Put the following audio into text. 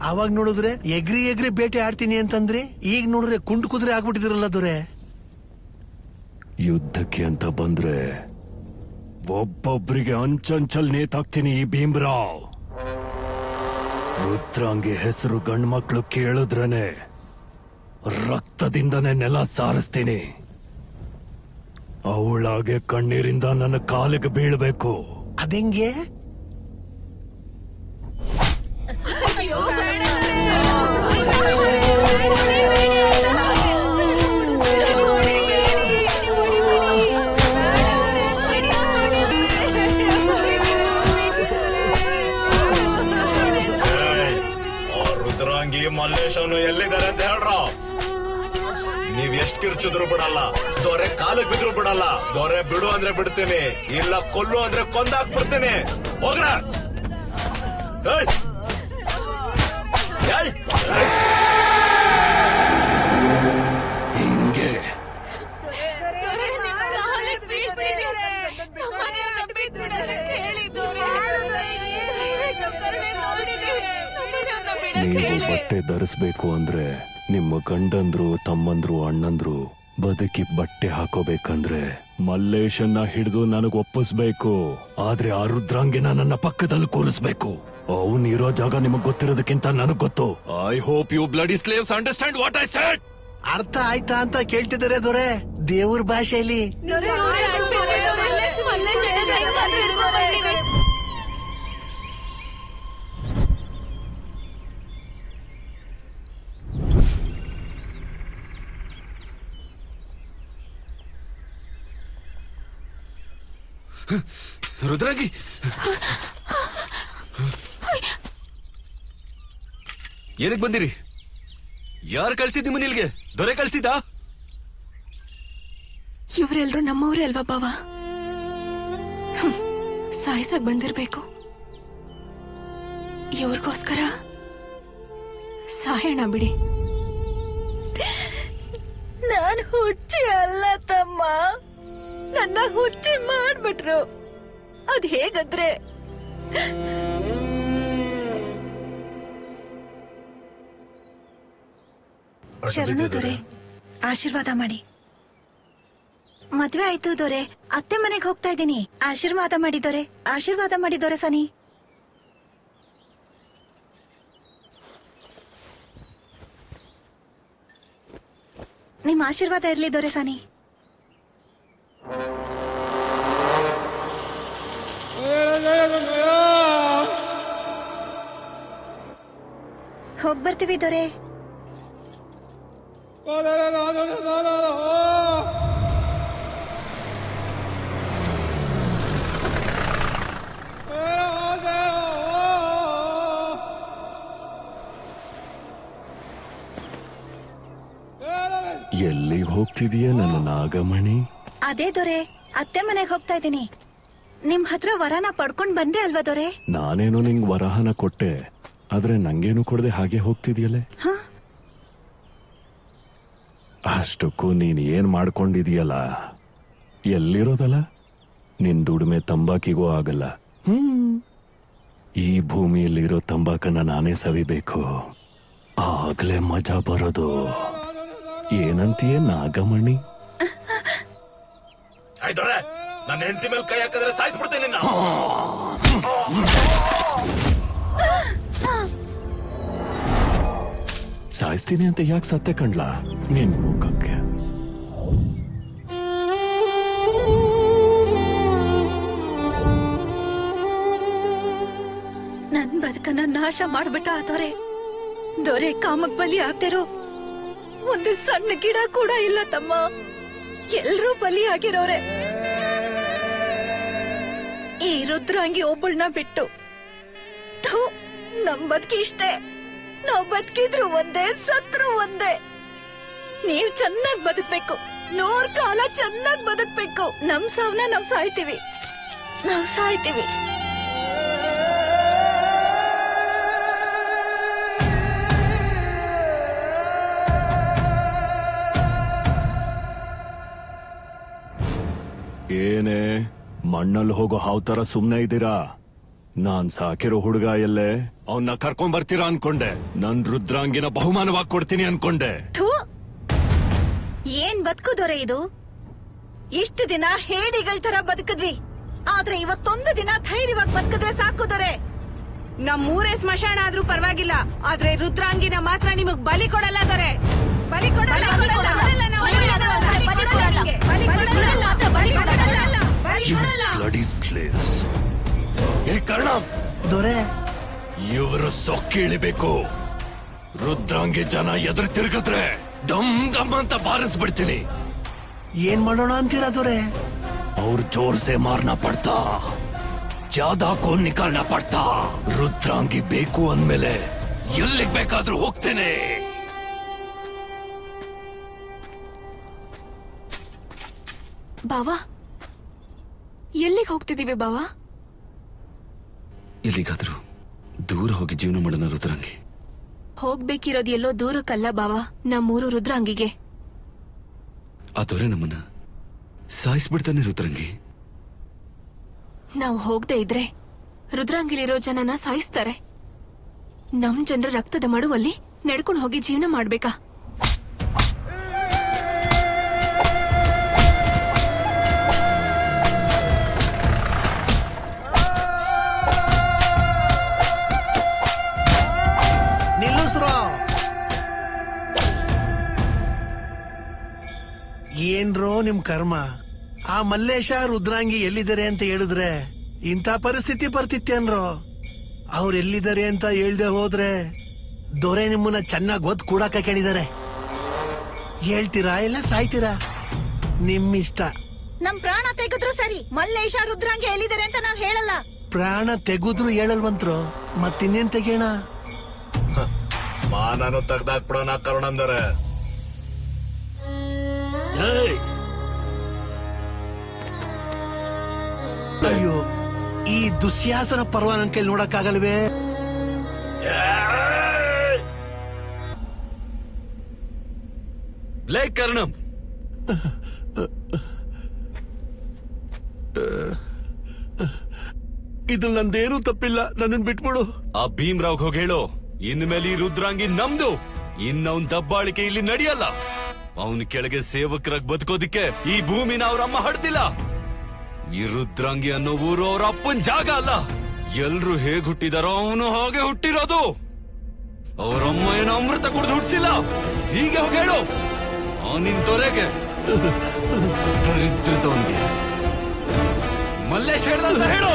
ಅವಾಗ ನೋಡಿದ್ರೆ ಎಗ್ರಿ ಎಗ್ರಿ ಬೇಟೆ ಆಡ್ತೀನಿ ಅಂತಂದ್ರೆ ಈಗ ನೋಡಿದ್ರೆ ಕುಂಟು ಕುದುರೆ ಆಗ್ಬಿಟ್ಟಿದಿರಲ್ಲ ದೊರೆ. ಯುದ್ಧಕ್ಕೆ ಅಂತ ಬಂದ್ರೆ ಒಬ್ಬೊಬ್ಬರಿಗೆ ಅಂಚಂಚಲ್ ನೇತಾಕ್ತೀನಿ ಈ ಭೀಮ್ರಾವ್. ರುದ್ರಾಂಗಿ ಹೆಸರು ಗಂಡ್ಮಕ್ಳು ಕೇಳಿದ್ರನೆ ರಕ್ತದಿಂದನೇ ನೆಲ ಸಾರಿಸ್ತೀನಿ. ಅವಳಾಗೆ ಕಣ್ಣೀರಿಂದ ನನ್ನ ಕಾಲಿಗೆ ಬೀಳ್ಬೇಕು. ಅದೆಂಗೆ? ರುದ್ರಾಂಗಿ ಮಲ್ಲೇಶನು ಎಲ್ಲಿದ್ದಾರೆ ಅಂತ ಹೇಳ್ರ. ನೀವ್ ಎಷ್ಟ್ ಕಿರ್ಚಿದ್ರು ಬಿಡಲ್ಲ, ದೊರೆ ಕಾಲಿಗೆ ಬಿದ್ರು ಬಿಡಲ್ಲ. ದೊರೆ ಬಿಡು ಅಂದ್ರೆ ಬಿಡ್ತೀನಿ, ಇಲ್ಲ ಕೊಲ್ಲು ಅಂದ್ರೆ ಕೊಂದಾಕ್ಬಿಡ್ತೀನಿ. ಹೋಗ್ರ ಹಿಂಗೆ ನೀವು ಬಟ್ಟೆ ಧರಿಸ್ಬೇಕು ಅಂದ್ರೆ ನಿಮ್ಮ ಗಂಡಂದ್ರು ತಮ್ಮಂದ್ರು ಅಣ್ಣಂದ್ರು ಬದುಕಿ ಬಟ್ಟೆ ಹಾಕೋಬೇಕಂದ್ರೆ ಮಲ್ಲೇಶನ್ನ ಹಿಡಿದು ನನಗ್ ಒಪ್ಪಿಸ್ಬೇಕು. ಆದ್ರೆ ಆ ರುದ್ರಾಂಗಿನ ನನ್ನ ಪಕ್ಕದಲ್ಲಿ ಕೂರಿಸ್ಬೇಕು. ಅವನಿರೋ ಜಾಗ ನಿಮಗ್ ಗೊತ್ತಿರೋದಕ್ಕಿಂತ ನನಗ್ ಗೊತ್ತು. I hope you bloody slaves understand what I said. ಅರ್ಥ ಆಯ್ತಾ ಅಂತ ಕೇಳ್ತಿದ್ದಾರೆ ದೊರೆ ದೇವ್ರ ಭಾಷೆಯಲ್ಲಿ. ರುದ್ರಾಂಗಿ, ಏನಕ್ ಬಂದಿರಿ? ಯಾರು ಕಳ್ಸಿದ್ ನಿಮ್ಮನ್ನ ಇಲ್ಗೆ? ದೊರೆ ಕಳ್ಸಿದ? ಇವರೆಲ್ರು ನಮ್ಮವ್ರೆ ಅಲ್ವಾ ಬಾವ? ಸಾಯಿಸಕ್ ಬಂದಿರ್ಬೇಕು. ಇವ್ರಿಗೋಸ್ಕರ ಸಾಯೋಣ ಬಿಡಿ. ನಾನು ಹುಚ್ಚಿ ಅಲ್ಲ ತಮ್ಮ, ನನ್ನ ಹುಚ್ಚಿ ಮಾಡ್ಬಿಟ್ರು. ಅದ್ ಹೇಗಂದ್ರೆ ಶರಣು ದೊರೆ, ಆಶೀರ್ವಾದ ಮಾಡಿ. ಮದ್ವೆ ಆಯ್ತು ದೊರೆ, ಅತ್ತೆ ಮನೆಗೆ ಹೋಗ್ತಾ ಇದ್ದೀನಿ. ಆಶೀರ್ವಾದ ಮಾಡಿ ದೊರೆ, ಆಶೀರ್ವಾದ ಮಾಡಿ ದೊರೆ ಸನಿ. ನಿಮ್ಮ ಆಶೀರ್ವಾದ ಇರ್ಲಿ ದೊರೆ ಸನಿ. ಹೋಗ್ಬರ್ತೀವಿ ದೊರೆ. ಎಲ್ಲಿಗೆ ಹೋಗ್ತಿದೀಯ ನನ್ನ ನಾಗಮಣಿ? ಅದೇ ದೊರೆ, ಅತ್ತೆ ಮನೆಗೆ ಹೋಗ್ತಾ ಇದ್ದೀನಿ. ನಿಮ್ ಹತ್ರ ವರನ ಪಡ್ಕೊಂಡ್ ಬಂದೆ ಅಲ್ವಾ ದೊರೆ? ನಾನೇನೋ ನಿಂಗ್ ವರಹನ ಕೊಟ್ಟೆ, ಆದ್ರೆ ನಂಗೇನು ಕೊಡದೆ ಹಾಗೆ ಹೋಗ್ತಿದ್ಯಲೆ. ಅಷ್ಟಕ್ಕೂ ನೀನ್ ಏನ್ ಮಾಡ್ಕೊಂಡಿದೀಯಲ್ಲ, ಎಲ್ಲಿರೋದಲ್ಲ? ನಿನ್ ದುಡಿಮೆ ತಂಬಾಕಿಗೂ ಆಗಲ್ಲ. ಈ ಭೂಮಿಯಲ್ಲಿರೋ ತಂಬಾಕನ್ನ ನಾನೇ ಸವಿಬೇಕು, ಆಗ್ಲೇ ಮಜಾ ಬರೋದು. ಏನಂತೀಯ ನಾಗಮಣಿ? ದೊರೆ, ನನ್ನ ಹೆಂಡತಿ ಮೇಲೆ ಕೈ ಹಾಕಿದ್ರೆ ಸಾಯಿಸ್ಬಿಡ್ತೇನೆ. ಸಾಯಿಸ್ತೀನಿ ಅಂತ ಯಾಕೆ ಸತ್ತೆ ಕಂಡ್ಲಾ ನಿನ್ ಮುಖಕ್ಕೆ? ನನ್ ಬದುಕನ್ನ ನಾಶ ಮಾಡ್ಬಿಟ್ಟ ಆ ದೊರೆ. ದೊರೆ ಕಾಮಕ್ ಬಲಿ ಆಗ್ತಿರೋ ಒಂದು ಸಣ್ಣ ಗಿಡ ಕೂಡ ಇಲ್ಲ ತಮ್ಮ. ಎಲ್ರೂ ಬಲಿ ಆಗಿರೋರೆ. ಈ ರುದ್ರಾಂಗಿ ಒಬ್ಬಳನ್ನ ಬಿಟ್ಟು ನಮ್ ಬದುಕಿ ಇಷ್ಟೇ. ನಾವ್ ಬದುಕಿದ್ರು ಒಂದೇ, ಸತ್ರು ಒಂದೇ. ನೀವ್ ಚೆನ್ನಾಗ್ ಬದುಕ್ಬೇಕು, 100 ಕಾಲ ಚೆನ್ನಾಗ್ ಬದುಕ್ಬೇಕು. ನಮ್ ಸಾವ್ನ ನಾವ್ ಸಾಯ್ತೀವಿ, ನಾವ್ ಸಾಯ್ತೀವಿ. ಏನೇ ಮಣ್ಣಲ್ಲಿ ಹೋಗೋ ಹಾವ್ ತರ ಸುಮ್ನೆ ಇದ್ದೀರಾ? ನಾನ್ ಸಾಕಿರೋ ಹುಡುಗ ಎಲ್ಲೇ ಅವನ್ನ ಕರ್ಕೊಂಡ್ ಬರ್ತೀರಾ ಅನ್ಕೊಂಡೆ. ನನ್ ರುದ್ರಾಂಗಿನ ಬಹುಮಾನವಾಗಿ ಕೊಡ್ತೀನಿ ಅನ್ಕೊಂಡೆ. ಥೂ, ಏನ್ ಬದುಕುದೊರೆ ಇದು? ಇಷ್ಟು ದಿನ ಹೇಡಿಗಳ ತರ ಬದುಕಿದ್ವಿ, ಆದ್ರೆ ಇವತ್ತೊಂದು ದಿನ ಧೈರ್ಯವಾಗಿ ಬದುಕಿದ್ರೆ ಸಾಕುದೊರೆ. ನಮ್ಮೂರೇ ಸ್ಮಶಾನ ಆದ್ರೂ ಪರವಾಗಿಲ್ಲ, ಆದ್ರೆ ರುದ್ರಾಂಗಿನ ಮಾತ್ರ ನಿಮಗ್ ಬಲಿ ಕೊಡಲ್ಲ ದೊರೆ. ಬಲಿ ಕೊಡಲ್ಲ. Bloody slaves. ಏ ಕರ್ಣ, ದೊರೆ, ಇವರು ಸೊಕ್ಕಿಳಿಬೇಕು. ರುದ್ರಾಂಗಿ ಜನ ಎದುರು ತಿರುಗಿದ್ರೆ ಡಮ್ ಡಮ್ ಅಂತ ಬಾರಿಸ್ಬಿಡ್ತೀನಿ. ಏನ್ ಮಾಡೋಣ ಅಂತೀರಾ ದೊರೆ? और जोर से मारना पड़ता, ज्यादा को निकालना पड़ता. ರುದ್ರಾಂಗಿ ಬೇಕು ಅಂದ್ಮೇಲೆ ಎಲ್ಲಿಗ್ ಬೇಕಾದ್ರೂ ಹೋಗ್ತೇನೆ. ಬಾವಾ, ಎಲ್ಲಿಗೆ ಹೋಗ್ತಿದೀವಿ ಬಾವಾ? ಎಲ್ಲಿಗಾದ್ರೂ ದೂರ ಹೋಗಿ ಜೀವನ ಮಾಡೋಣ ರುದ್ರಾಂಗಿ. ಹೋಗ್ಬೇಕಿರೋದು ಎಲ್ಲೋ ದೂರಕ್ಕಲ್ಲ ಬಾವಾ, ನಮ್ಮೂರು ರುದ್ರಾಂಗಿಗೆ. ಆ ದೊರೆ ನಮ್ಮನ್ನ ಸಾಯಿಸ್ಬಿಡ್ತಾನೆ ರುದ್ರಂಗಿ. ನಾವು ಹೋಗದೆ ಇದ್ರೆ ರುದ್ರಾಂಗಿಲಿರೋ ಜನನ ಸಾಯಿಸ್ತಾರೆ. ನಮ್ ಜನರ ರಕ್ತದ ಮಡುವಲ್ಲಿ ನಡ್ಕೊಂಡು ಹೋಗಿ ಜೀವನ ಮಾಡ್ಬೇಕಾ? ನಿಲ್ಲಿಸ್ರೋ. ಏನ್ರೋ ನಿಮ್ ಕರ್ಮ. ಆ ಮಲ್ಲೇಶ ರುದ್ರಾಂಗಿ ಎಲ್ಲಿದ್ದಾರೆ ಅಂತ ಹೇಳಿದ್ರೆ ಇಂಥ ಪರಿಸ್ಥಿತಿ ಬರ್ತಿತ್ತೇನ್ರೋ? ಅವ್ರು ಎಲ್ಲಿದ್ದಾರೆ ಅಂತ ಹೇಳ್ದೆ ಹೋದ್ರೆ ದೊರೆ ನಿಮ್ಮನ್ನ ಚೆನ್ನಾಗಿ ಒದ್ ಕೂಡಾಕ ಕೇಳಿದಾರೆ. ಹೇಳ್ತೀರಾ ಇಲ್ಲ ಸಾಯ್ತೀರಾ? ನಿಮ್ಮಿಷ್ಟ. ನಮ್ ಪ್ರಾಣ ತೆಗೆದ್ರು ಸರಿ, ಮಲ್ಲೇಶ ರುದ್ರಾಂಗಿ ಎಲ್ಲಿದ್ದಾರೆ ಅಂತ ನಾವ್ ಹೇಳಲ್ಲ. ಪ್ರಾಣ ತೆಗುದ್ರು ಹೇಳಲ್ವಂತ್ರು, ಮತ್ತಿನ್ನೇನ್ ತೆಗೇಣ? ಮಾನನು ತೆಗ್ದಾಕ್ಬಿಡೋಣ ಕರುಣಂದರೆ. ಅಯ್ಯೋ, ಈ ದುಶ್ಯಾಸನ ಪರ್ವ ನನ್ ಕೈಲಿ ನೋಡಕ್ಕಾಗಲ್ವೇ? ಲೇ ಕರ್ಣಂ, ಇದು ನಂದೇನೂ ತಪ್ಪಿಲ್ಲ, ನನ್ನನ್ ಬಿಟ್ಬಿಡು. ಆ ಭೀಮ್ರಾವ್ ಹೋಗಿ ಹೇಳು, ಇನ್ಮೇಲೆ ಈ ರುದ್ರಾಂಗಿ ನಮ್ದು. ಇನ್ನವನ್ ದಬ್ಬಾಳಿಕೆ ಇಲ್ಲಿ ನಡೆಯಲ್ಲ. ಅವನ ಕೆಳಗೆ ಸೇವಕರಾಗಿ ಬದುಕೋದಿಕ್ಕೆ ಈ ಭೂಮಿನ ಅವ್ರಮ್ಮ ಹಡ್ತಿಲ್ಲ. ಈ ರುದ್ರಾಂಗಿ ಅನ್ನೋ ಊರು ಅವ್ರ ಅಪ್ಪನ್ ಜಾಗ ಅಲ್ಲ. ಎಲ್ರು ಹೇಗ್ ಹುಟ್ಟಿದಾರೋ ಅವನು ಹಾಗೆ ಹುಟ್ಟಿರೋದು. ಅವರಮ್ಮ ಏನೋ ಅಮೃತ ಕುಡ್ದು ಹುಟ್ಟಿಸಿಲ್ಲ. ಹೀಗೆ ಹೋಗಿ ಹೇಳು ನಿನ್ ದೊರೆಗೆ, ದರಿದ್ರದವನ್ಗೆ ಮಲ್ಲೇಶ್ ಹೇಳ್ದಂತ ಹೇಳು.